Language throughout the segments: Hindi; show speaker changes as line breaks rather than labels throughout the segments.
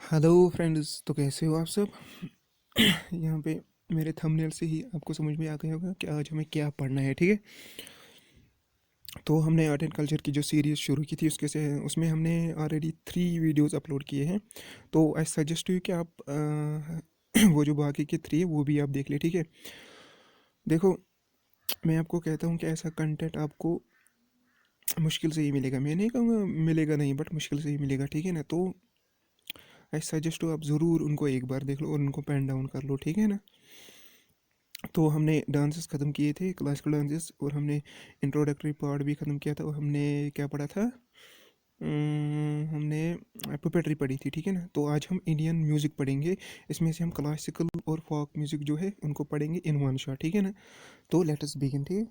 हेलो फ्रेंड्स, तो कैसे हो आप सब। यहाँ पे मेरे थंबनेल से ही आपको समझ में आ गया होगा कि आज हमें क्या पढ़ना है। ठीक है, तो हमने आर्ट एंड कल्चर की जो सीरीज़ शुरू की थी उसमें हमने ऑलरेडी 3 वीडियोस अपलोड किए हैं। तो आई सजेस्ट यू कि आप वो जो बाकी के 3 है वो भी आप देख ले। ठीक है, देखो, मैं आपको कहता हूँ कि ऐसा कंटेंट आपको मुश्किल से ही मिलेगा। मैं नहीं कहूँगा मिलेगा नहीं, बट मुश्किल से ही मिलेगा। ठीक है ना, तो आई सजेस्ट आप ज़रूर उनको एक बार देख लो और उनको पेन डाउन कर लो। ठीक है ना, तो हमने डांसेस ख़त्म किए थे, क्लासिकल डांसेस, और हमने इंट्रोडक्टरी पार्ट भी ख़त्म किया था। और हमने क्या पढ़ा था, हमने पुपेट्री पढ़ी थी। ठीक है ना, तो आज हम इंडियन म्यूज़िक पढ़ेंगे। इसमें से हम क्लासिकल और फोक म्यूज़िक जो है उनको पढ़ेंगे इन वन शॉट। ठीक है ना, तो लेट अस बिगिन। ठीक है,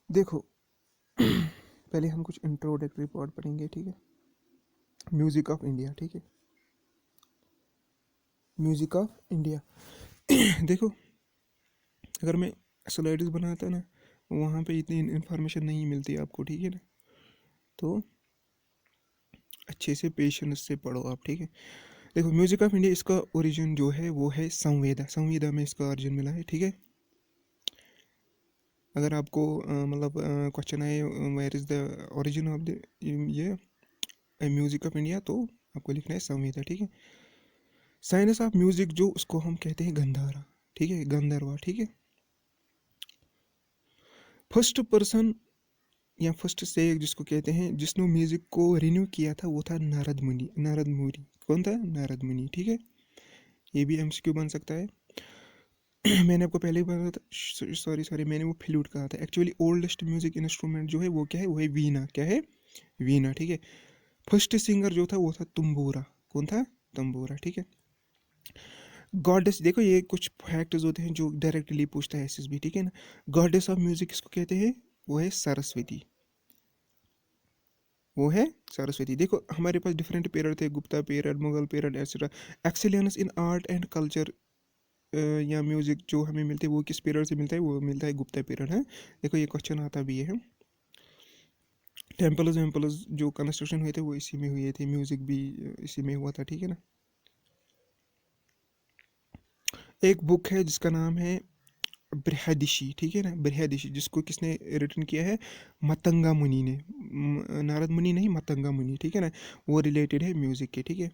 देखो, पहले हम कुछ इंट्रोडक्टरी पार्ट पढ़ेंगे। ठीक है, म्यूज़िक ऑफ इंडिया। ठीक है, म्यूज़िक ऑफ इंडिया। देखो, अगर मैं स्लाइड्स बनाता ना, वहाँ पे इतनी इन्फॉर्मेशन नहीं मिलती आपको। ठीक है ना, तो अच्छे से पेशेंस से पढ़ो आप। ठीक है, देखो, म्यूज़िक ऑफ इंडिया, इसका ओरिजिन जो है वो है संवेदा। संवेदा में इसका ओरिजिन मिला है। ठीक है, अगर आपको मतलब क्वेश्चन है where is the origin of the ये म्यूज़िक ऑफ इंडिया, तो आपको लिखना है संवेदा। ठीक है, साइंस ऑफ म्यूज़िक जो उसको हम कहते हैं गंधारा। ठीक है, गंधर्वा। ठीक है, फर्स्ट पर्सन या फर्स्ट से जिसको कहते हैं, जिसने म्यूज़िक को रिन्यू किया था, वो था नारद मुनि। नारद मुनि कौन था? नारद मुनि। ठीक है, ये भी एमसीक्यू बन सकता है। मैंने आपको पहले ही बताया था, सॉरी सॉरी, मैंने वो फ्लूट कहा था। एक्चुअली ओल्डेस्ट म्यूजिक इंस्ट्रूमेंट जो है वो क्या है? वो है वीणा। क्या है? वीणा। ठीक है, फर्स्ट सिंगर जो था वो था तंबूरा। कौन था? तंबूरा। ठीक है, गॉडेस, देखो ये कुछ फैक्ट्स होते हैं जो डायरेक्टली पूछता है एसएसबी। ठीक है ना, गॉडेस ऑफ म्यूजिक किसको कहते हैं? वो है सरस्वती। वो है सरस्वती। देखो, हमारे पास डिफरेंट पीरियड थे, Gupta period, Mughal period, etcetera. Excellence in art and culture या म्यूज़िक जो हमें मिलते हैं वो किस पीरियड से मिलता है? वो मिलता है गुप्ता पीरियड है। देखो, ये क्वेश्चन आता भी है। टेम्पल्स वेम्पल्स जो कंस्ट्रक्शन हुए थे वो इसी में हुए थे, म्यूज़िक भी इसी में हुआ था। ठीक है ना, एक बुक है जिसका नाम है बृहदिशी। ठीक है ना, बृहदिशी, जिसको किसने रिटन किया है? मतंगा मुनि ने। नारद मुनि नहीं, मतंगा मुनि। ठीक है ना, वो रिलेटेड है म्यूज़िक के। ठीक है,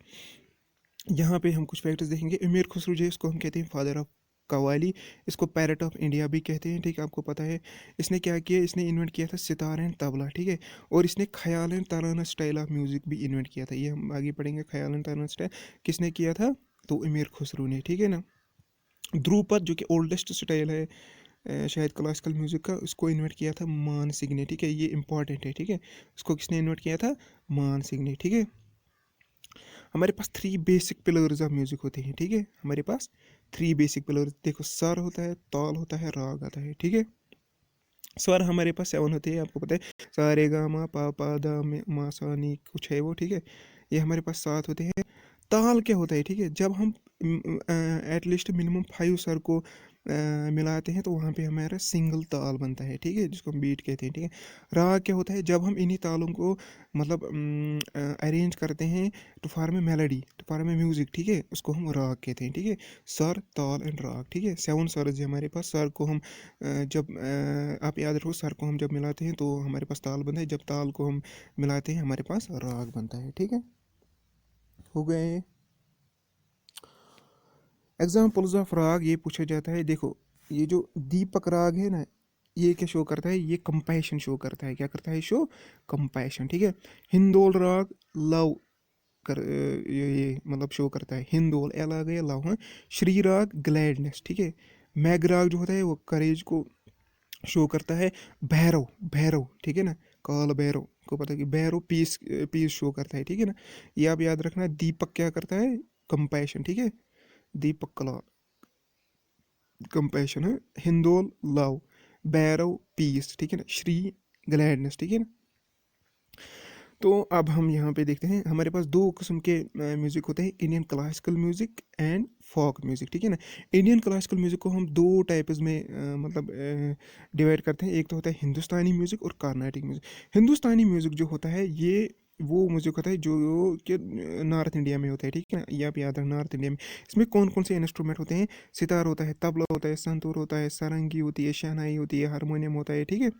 यहाँ पे हम कुछ फैक्टर्स देखेंगे। उमेर खुसरो जो है, इसको हम कहते हैं फादर ऑफ कव्वाली। इसको पैरट ऑफ इंडिया भी कहते हैं। ठीक है, आपको पता है। इसने क्या किया? इसने इन्वेंट किया था सितार एंड तबला। ठीक है, और इसने ख्याल and Tarana style of music भी इन्वेंट किया था। ये हम आगे पढ़ेंगे। ख्याल एंड तराना स्टाइल किसने किया था? तो उमेर खुसरो ने। ठीक है ना, ध्रुपद जो कि ओल्डेस्ट स्टाइल है शायद क्लासिकल म्यूज़िक का, उसको इन्वेंट किया था मान सिंह ने। ठीक है, ये इंपॉर्टेंट है। ठीक है, उसको किसने इन्वेंट किया था? मान सिंह ने। ठीक है, हमारे पास 3 बेसिक पिलर्स ऑफ म्यूजिक होते हैं। ठीक है, हमारे पास 3 बेसिक पिलर्स, देखो, स्वर होता है, ताल होता है, राग आता है। ठीक है, स्वर हमारे पास 7 होते हैं, आपको पता है। सा रे गा मा पा पा दा मा सा नी कुछ है वो। ठीक है, ये हमारे पास 7 होते हैं। ताल क्या होता है? ठीक है, जब हम एटलीस्ट मिनिमम 5 स्वर को मिलाते हैं तो वहाँ पे हमारा सिंगल ताल बनता है। ठीक है, जिसको हम बीट कहते हैं। ठीक है, राग क्या होता है? जब हम इन्हीं तालों को मतलब अरेंज करते हैं to form a melody, to form a music. ठीक है, उसको हम राग कहते हैं। ठीक है, स्वर, ताल एंड राग। ठीक है, 7 स्वर है हमारे पास। स्वर को हम जब आप याद रखो, स्वर को हम जब मिलाते हैं तो हमारे पास ताल बनता है, जब ताल को हम मिलाते हैं हमारे पास राग बनता है। ठीक है, हो गए एग्जाम्पल्स ऑफ राग। ये पूछा जाता है। देखो, ये जो दीपक राग है ना, ये क्या शो करता है? ये कंपैशन शो करता है। क्या करता है? Show compassion. ठीक है, हिंदोल राग लव कर ये मतलब शो करता है। हिंदोल, एल आ गया, लव। हाँ, श्री राग ग्लैडनेस। ठीक है, मैग राग जो होता है वो करेज को शो करता है। भैरव, भैरव, ठीक है ना, काल भैरव को पता है कि भैरव पीस, पीस शो करता है। ठीक है ना, ये आप याद रखना। दीपक क्या करता है? कंपैशन। ठीक है, दीपक कला कंपैशन है। Hindol love, Bhairav piece. ठीक है ना, श्री ग्लैडनेस। ठीक है ना, तो अब हम यहाँ पे देखते हैं, हमारे पास दो किस्म के म्यूज़िक होते हैं, Indian classical music and folk music, ठीक है ना। इंडियन क्लासिकल म्यूज़िक को हम दो टाइप्स में मतलब डिवाइड करते हैं। एक तो होता है हिंदुस्तानी म्यूज़िक और कार्नाटिक म्यूज़िक। हिंदुस्तानी म्यूज़िक जो होता है ये वो म्यूज़िक होता है जो कि नॉर्थ इंडिया में होता है, ठीक है ना। ये आप याद रखना, नॉर्थ इंडिया में। इसमें कौन कौन से इंस्ट्रूमेंट होते हैं? सितार होता है, तबला होता है, संतूर होता है, सारंगी होती है, शहनाई होती है, हारमोनियम होता है, ठीक है।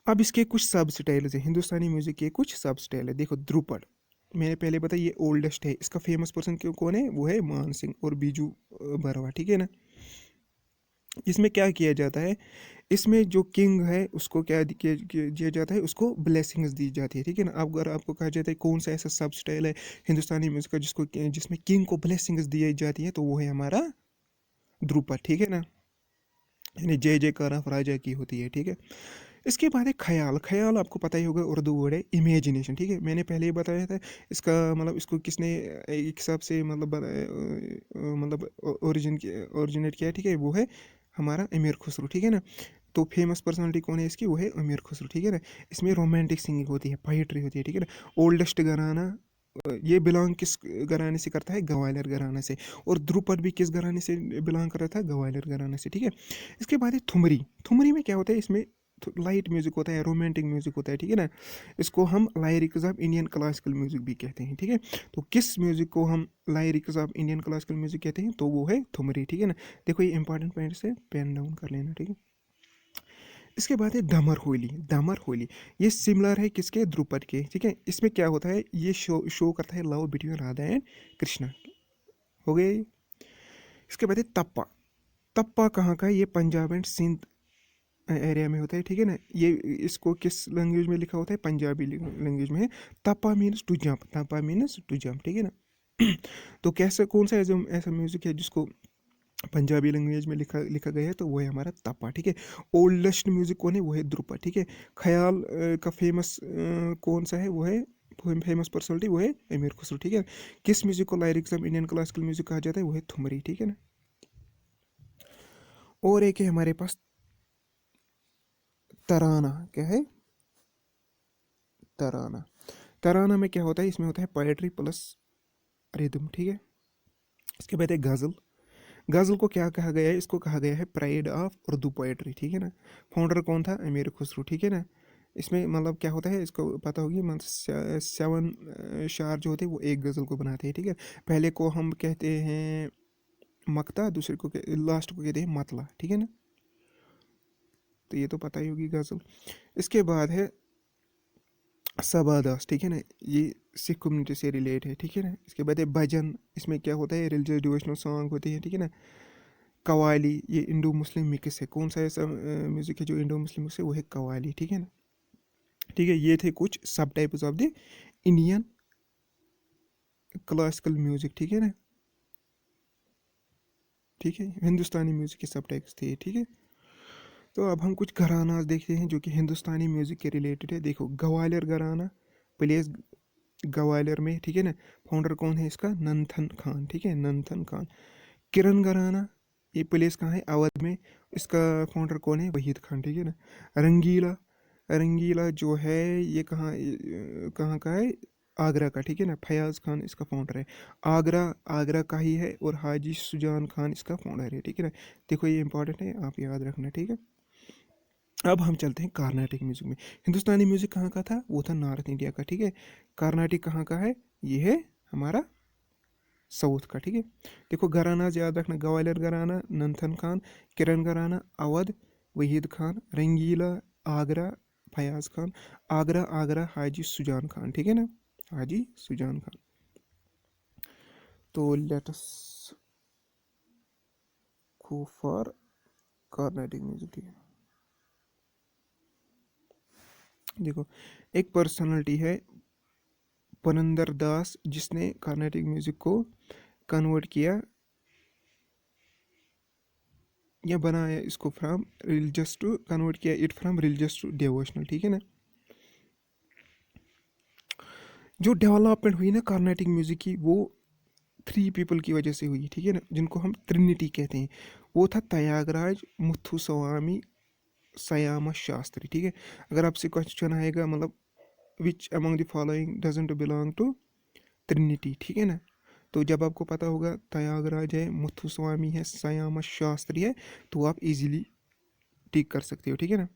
अब इसके कुछ सब स्टाइल्स हैं, हिंदुस्तानी म्यूजिक के कुछ सब स्टाइल है। देखो ध्रुपद, मैंने पहले बताया ये ओल्डेस्ट है, इसका फेमस पर्सन क्यों कौन है? वो है मान सिंह और बीजू बरवा, ठीक है ना। इसमें क्या किया जाता है? इसमें जो किंग है उसको क्या किया जाता है? उसको ब्लेसिंग्स दी जाती है, ठीक है ना। अब अगर आपको कहा जाता है कौन सा ऐसा सब स्टाइल है हिंदुस्तानी म्यूजिक का जिसमें किंग को ब्लेसिंग्स दी जाती है, तो वो है हमारा ध्रुपद, ठीक है ना। यानी जय जयकार राजा की होती है, ठीक है। इसके बाद है ख्याल। ख्याल आपको पता ही होगा, उर्दू वर्ड है इमेजिनेशन, ठीक है। मैंने पहले ही बताया था इसका मतलब, इसको किसने एक हिसाब से मतलब मतलब ओरिजिनेट किया है, ठीक है। वो है हमारा अमीर खुसरो, ठीक है ना। तो फेमस पर्सनालिटी कौन है इसकी? वो है अमीर खुसरो, ठीक है ना। इसमें रोमांटिक सिंगिंग होती है, पोइट्री होती है, ठीक है ना। ओल्डेस्ट घराना ये बिलोंग किस घराने से करता है? ग्वालियर घराने से। और ध्रुपद भी किस घराने से बिलोंग कर रहा था? ग्वालियर घराने से, ठीक है। इसके बाद है थुमरी। थुमरी में क्या होता है? इसमें लाइट म्यूजिक होता है, रोमांटिक म्यूजिक होता है, ठीक है ना। इसको हम lyrics of Indian classical music भी कहते हैं, ठीक है। तो किस म्यूजिक को हम lyrics of Indian classical music कहते हैं? तो वो है थुमरी, ठीक है ना। देखो ये इंपॉर्टेंट पॉइंट से पेन डाउन कर लेना, ठीक है। इसके बाद है दमर होली। दमर होली ये सिमिलर है किसके? ध्रुपद के, ठीक है। इसमें क्या होता है? ये शो करता है love between Radha and Krishna, हो गए। इसके बाद है तप्पा। तप्पा कहाँ का है? ये पंजाब एंड सिंध एरिया में होता है, ठीक है ना। ये इसको किस लैंग्वेज में लिखा होता है? पंजाबी लैंग्वेज में है। Tappa means to jump, tappa means to jump, ठीक है ना। तो कैसे कौन सा ऐसा म्यूजिक है जिसको पंजाबी लैंग्वेज में लिखा लिखा गया है? तो वो है हमारा तप्पा, ठीक है। ओल्डेस्ट म्यूजिक कौन है? वो है ध्रुपद, ठीक है। ख्याल का फेमस कौन सा है? वो है फेमस पर्सनालिटी, वो है अमीर खुसरो, ठीक है। किस म्यूजिक को lyrics of Indian classical music कहा जाता है? वो है थुमरी, ठीक है ना। और एक है हमारे पास तराना। क्या है? तराना। तराना में क्या होता है? इसमें होता है पोएट्री प्लस रिदम, ठीक है। इसके बाद है गज़ल। गज़ल को क्या कहा गया है? इसको कहा गया है प्राइड ऑफ उर्दू पोएट्री, ठीक है ना। फाउंडर कौन था? अमीर खुसरो, ठीक है ना। इसमें मतलब क्या होता है? इसको पता होगी, मतलब सेवन शार जो होते हैं वो एक गज़ल को बनाते हैं, ठीक है। पहले को हम कहते हैं मक्ता, दूसरे को लास्ट को कहते हैं मतला, ठीक है ना। तो ये तो पता ही होगी गज़ल। इसके बाद है सबादास, ठीक है ना। ये सिख कम्युनिटी से रिलेट है, ठीक है ना। इसके बाद है भजन। इसमें क्या होता है? रिलीजियस डिवोशनल सॉन्ग होते हैं, ठीक है ना। कवाली ये इंडो मुस्लिम मिक्स है। कौन सा ऐसा म्यूजिक है जो इंडो मुस्लिम मिक्स है? वो है कवाली, ठीक है ना। ठीक है, ये थे कुछ सब types of the Indian classical music, ठीक है ना। ठीक है, हिंदुस्तानी म्यूजिक के सब टाइप्स थे, ठीक है। तो अब हम कुछ घराना देखते हैं जो कि हिंदुस्तानी म्यूजिक के रिलेटेड है। देखो ग्वालियर घराना, प्लेस ग्वालियर में, ठीक है ना। फाउंडर कौन है इसका? नंथन खान, ठीक है, नंथन खान। किरण घराना, ये प्लेस कहाँ है? अवध में। इसका फाउंडर कौन है? वहीद खान, ठीक है ना। रंगीला, रंगीला जो है ये कहाँ का है? आगरा का, ठीक है ना। फयाज खान इसका फाउंडर है। आगरा, आगरा का ही है। और हाजी सुजान खान इसका फाउंडर है, ठीक है ना। देखो ये इंपॉर्टेंट है, आप याद रखना, ठीक है। अब हम चलते हैं कार्नाटिक म्यूजिक में। हिंदुस्तानी म्यूजिक कहाँ का था? वो था नॉर्थ इंडिया का, ठीक है। कार्नाटिक कहाँ का है? ये है हमारा साउथ का, ठीक है। देखो घराना याद रखना, ग्वालियर घराना, नंथन खान, किरण घराना, अवध, वहीद खान, रंगीला, आगरा, फयाज खान। आगरा, आगरा हाजी सुजान खान, ठीक है ना, हाजी सुजान खान। तो let us go for Carnatic music, ठीक है। देखो एक पर्सनालिटी है पुरंदर दास, जिसने कार्नाटिक म्यूजिक को कन्वर्ट किया या बनाया इसको फ्रॉम रिलीजियस टू, कन्वर्ट किया it from religious to devotional, ठीक है ना। जो डेवलपमेंट हुई ना कार्नाटिक म्यूजिक की, वो 3 पीपल की वजह से हुई, ठीक है ना, जिनको हम ट्रिनिटी कहते हैं। वो था त्यागराज, मुथुस्वामी, सयामा शास्त्री, ठीक है। अगर आपसे क्वेश्चन आएगा मतलब which among the following doesn't belong to trinity, ठीक है ना। तो जब आपको पता होगा त्यागराज है, मुथुस्वामी है, श्यामा शास्त्री है, तो आप इजीली टिक कर सकते हो, ठीक है ना।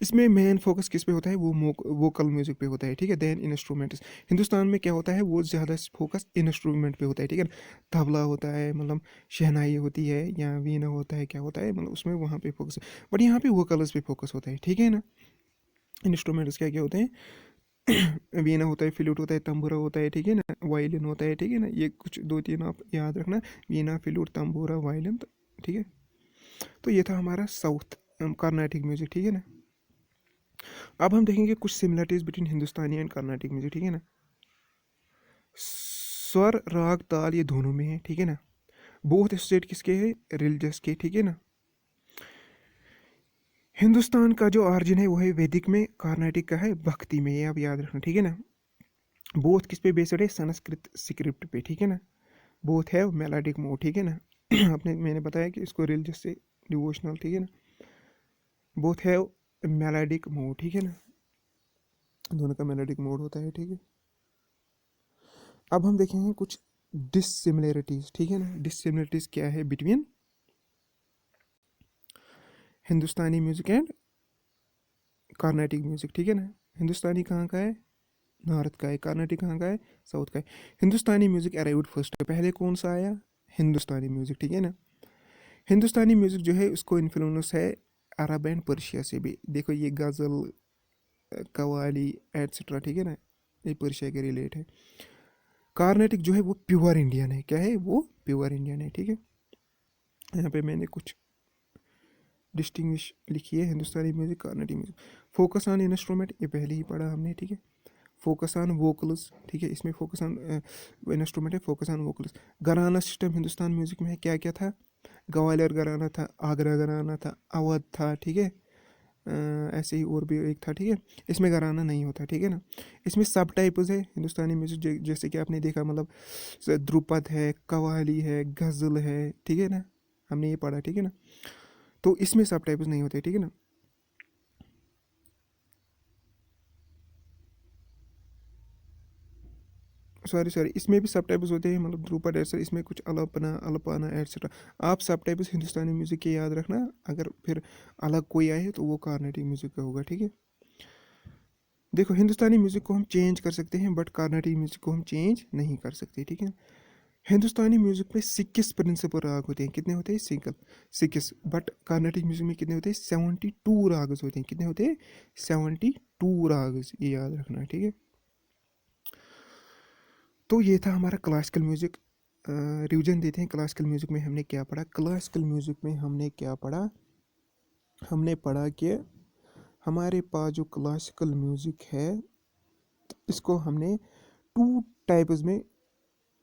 इसमें मेन फोकस किस पे होता है, वो वोकल म्यूजिक पे होता है, ठीक है, देन इंस्ट्रूमेंट्स। हिंदुस्तान में क्या होता है, वो ज़्यादा फोकस इंस्ट्रूमेंट पे होता है, ठीक है ना। तबला होता है, मतलब शहनाई होती है या वीणा होता है, क्या होता है, मतलब उसमें वहाँ पे फोकस है, बट यहाँ पे वोकल्स पे फोकस होता है, ठीक है ना। इंस्ट्रूमेंट्स क्या क्या होते हैं, वीणा होता है, फ्लूट होता है, तंबूरा होता है, ठीक है ना, वायलिन होता है, ठीक है ना। ये कुछ 2-3 आप याद रखना, वीणा, फ्लूट, तंबूरा, वायलिन, ठीक है। तो ये था हमारा साउथ कर्नाटिक म्यूजिक, ठीक है ना। अब हम देखेंगे कुछ similarities between Hindustani and Carnatic music, ठीक है ना। स्वर, राग, ताल ये दोनों में है, ठीक है ना। बोथ स्टेट किसके है, रिलीजियस के, ठीक है ना। हिंदुस्तान का जो ऑरिजिन है वो है वैदिक में, कर्नाटिक का है भक्ति में, ये आप याद रखना, ठीक है ना। बोथ किस पे बेस्ड है, संस्कृत स्क्रिप्ट पे, ठीक है ना। बोथ है मेलोडिक मोड, ठीक है ना। मैंने बताया कि इसको रिलीजियस से डिवोशनल, ठीक है ना। बोथ है मेलोडिक मोड, ठीक है ना, दोनों का मेलोडिक मोड होता है, ठीक है। अब हम देखेंगे कुछ डिसिमिलरिटीज, ठीक है ना। डिसिमिलरिटीज क्या है between Hindustani music and Carnatic music, ठीक है ना। हिंदुस्तानी कहाँ का है, नॉर्थ का है, कर्नाटिक कहाँ का है, साउथ का है। हिंदुस्तानी म्यूजिक अराइव्ड फर्स्ट, पहले कौन सा आया, हिंदुस्तानी म्यूजिक, ठीक है ना। हिंदुस्तानी म्यूजिक जो है उसको इन्फ्लुएंस है अरब एंड पर्शिया से भी, देखो ये गज़ल, कवाली एट्सेट्रा, ठीक है ना, ये पर्शिया के रिलेट है। कार्नेटिक जो है वो प्योर इंडियन है, क्या है वो, प्योर इंडियन है, ठीक है। यहाँ पे मैंने कुछ डिस्टिंग्विश लिखी है, Hindustani music, Carnatic music. Focus on instrument ये पहले ही पढ़ा हमने, ठीक है। फोकस ऑन वोकल्स, ठीक है, इसमें फोकस ऑन इंस्ट्रूमेंट है, फोकस ऑन वोकल्स। घराना सिस्टम हिंदुस्तान म्यूजिक में है, क्या क्या था, ग्वालियर घराना था, आगरा घराना था, अवध था, ठीक है। ऐसे ही और भी एक था, ठीक है। इसमें घराना नहीं होता, ठीक है ना। इसमें सब टाइप्स है हिंदुस्तानी म्यूजिक, जैसे कि आपने देखा, मतलब ध्रुपद है, कव्वाली है, गज़ल है, ठीक है ना, हमने ये पढ़ा, ठीक है ना। तो इसमें सब टाइप्स नहीं होते, ठीक है ना। सॉरी सॉरी, इसमें भी सब टाइप्स होते हैं, मतलब ध्रुपद ऐसा, इसमें कुछ अलापना, अल्पाना एट्सेट्रा। आप सब टाइप्स हिंदुस्तानी म्यूजिक के याद रखना, अगर फिर अलग कोई आए तो वो कार्नेटिक म्यूजिक का होगा, ठीक है। देखो हिंदुस्तानी म्यूजिक को हम चेंज कर सकते हैं, बट कार्नेटिक म्यूजिक को हम चेंज नहीं कर सकते, ठीक है। हिंदुस्तानी म्यूजिक में 21 प्रिंसिपल राग होते हैं, कितने होते हैं, सिंगल 6। बट कार्नेटिक म्यूजिक में कितने होते हैं, 72 रागस होते हैं, कितने होते हैं, 72 रागस, ये याद रखना है, ठीक है। तो ये था हमारा क्लासिकल म्यूजिक। रिवीजन देते हैं, क्लासिकल म्यूजिक में हमने क्या पढ़ा, क्लासिकल म्यूजिक में हमने क्या पढ़ा, हमने पढ़ा कि हमारे पास जो क्लासिकल म्यूजिक है इसको हमने 2 टाइप्स में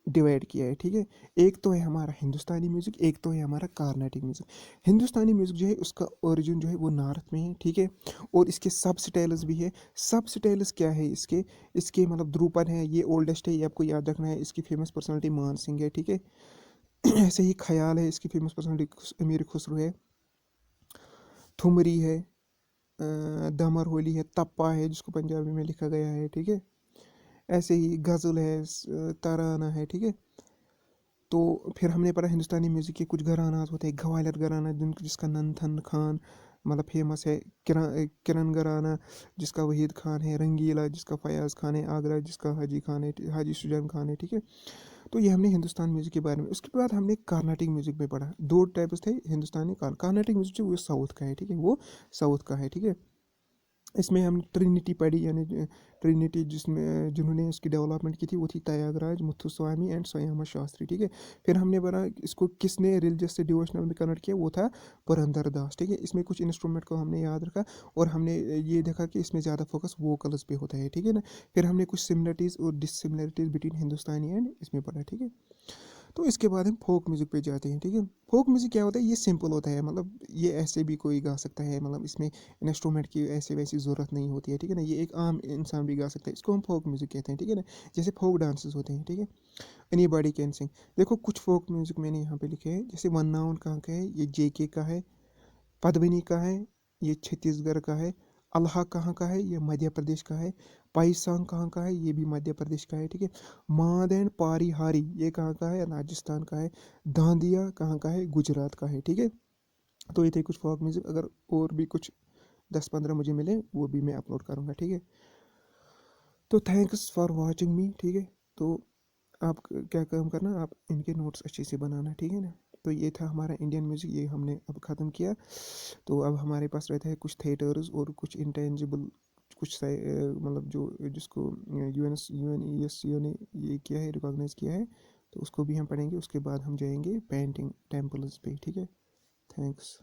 डिवाइड किया है, ठीक है। एक तो है हमारा हिंदुस्तानी म्यूजिक, एक तो है हमारा कार्नाटिक म्यूजिक। हिंदुस्तानी म्यूजिक जो है उसका ओरिजिन जो है वो नॉर्थ में है, ठीक है। और इसके सब स्टाइल्स भी है। सब स्टाइल्स क्या है इसके, इसके मतलब ध्रुपद है, ये ओल्डेस्ट है, ये आपको याद रखना है। इसकी फेमस पर्सनालिटी मान सिंह है, ठीक है। ऐसे ही ख्याल है, इसकी फेमस पर्सनालिटी अमीर खुसरो है। थुमरी है, दमर होली है, तप्पा है जिसको पंजाबी में लिखा गया है, ठीक है। ऐसे ही गज़ल है, तराना है, ठीक है। तो फिर हमने पढ़ा हिंदुस्तानी म्यूज़िक के कुछ घराना होते हैं, ग्वालियर घराना जिसका नंथन खान मतलब फेमस है, किरण घराना जिसका वहीद खान है, रंगीला जिसका फयाज़ खान है, आगरा जिसका हाजी खान है, हाजी सुजान खान है, ठीक है। तो ये हमने हिंदुस्तान म्यूज़िक के बारे में। उसके बाद हमने कार्नाटिक म्यूज़िक में पढ़ा, 2 टाइप्स थे हिंदुस्तानी कार्नाटिक म्यूज़िक जो वो साउथ का है, ठीक है, वो साउथ का है, ठीक है। इसमें हमने ट्रिनिटी पढ़ी, यानी ट्रिनिटी जिसमें जिन्होंने इसकी डेवलपमेंट की थी वो थी त्यागराज, मुथुस्वामी एंड स्वयं शास्त्री, ठीक है। फिर हमने पढ़ा इसको किसने रिलीजियस से डिवोशनल में कन्वर्ट किया, वो था पुरंदर दास, ठीक है। इसमें कुछ इंस्ट्रूमेंट को हमने याद रखा और हमने ये देखा कि इसमें ज़्यादा फोकस वोकल्स पे होता है, ठीक है ना। फिर हमने कुछ सिमिलरिटीज़ और डिससिमिलरिटीज़ बिटवीन हिंदुस्तानी एंड इसमें पढ़ा, ठीक है। तो इसके बाद हम फोक म्यूज़िक पे जाते हैं, ठीक है। फोक म्यूज़िक क्या होता है, ये सिंपल होता है, मतलब ये ऐसे भी कोई गा सकता है, मतलब इसमें इंस्ट्रूमेंट की ऐसे वैसी ज़रूरत नहीं होती है, ठीक है ना। ये एक आम इंसान भी गा सकता है, इसको हम फोक म्यूज़िक कहते हैं, ठीक है ना। जैसे फोक डांसेस होते हैं, ठीक है, एनी बॉडी कैन सिंग। देखो कुछ फोक म्यूज़िक मैंने यहाँ पे लिखे हैं, जैसे वन्नावन कहाँ का है, ये जेके का है, पद्मिनी का है, ये छत्तीसगढ़ का है, अल्लाह कहाँ का है, ये मध्य प्रदेश का है। पाइसांग कहाँ का है, ये भी मध्य प्रदेश का है, ठीक है। माद एंड पारीहारी ये कहाँ का है, राजस्थान का है। दांदिया कहाँ का है, गुजरात का है, ठीक है। तो ये थे कुछ फोक म्यूजिक, अगर और भी कुछ 10-15 मुझे मिले वो भी मैं अपलोड करूँगा, ठीक है। तो थैंक्स फॉर वॉचिंग मी, ठीक है। तो आप क्या काम करना, आप इनके नोट्स अच्छे से बनाना, ठीक है ना। तो ये था हमारा इंडियन म्यूज़िक, ये हमने अब ख़त्म किया। तो अब हमारे पास रहता है कुछ थिएटर्स और कुछ इंटेंजिबल, कुछ मतलब जो जिसको यूएनएससीओ ने ये किया है, रिकॉग्नाइज किया है। तो उसको भी हम पढ़ेंगे, उसके बाद हम जाएंगे पेंटिंग टेम्पल्स पे, ठीक है। थैंक्स।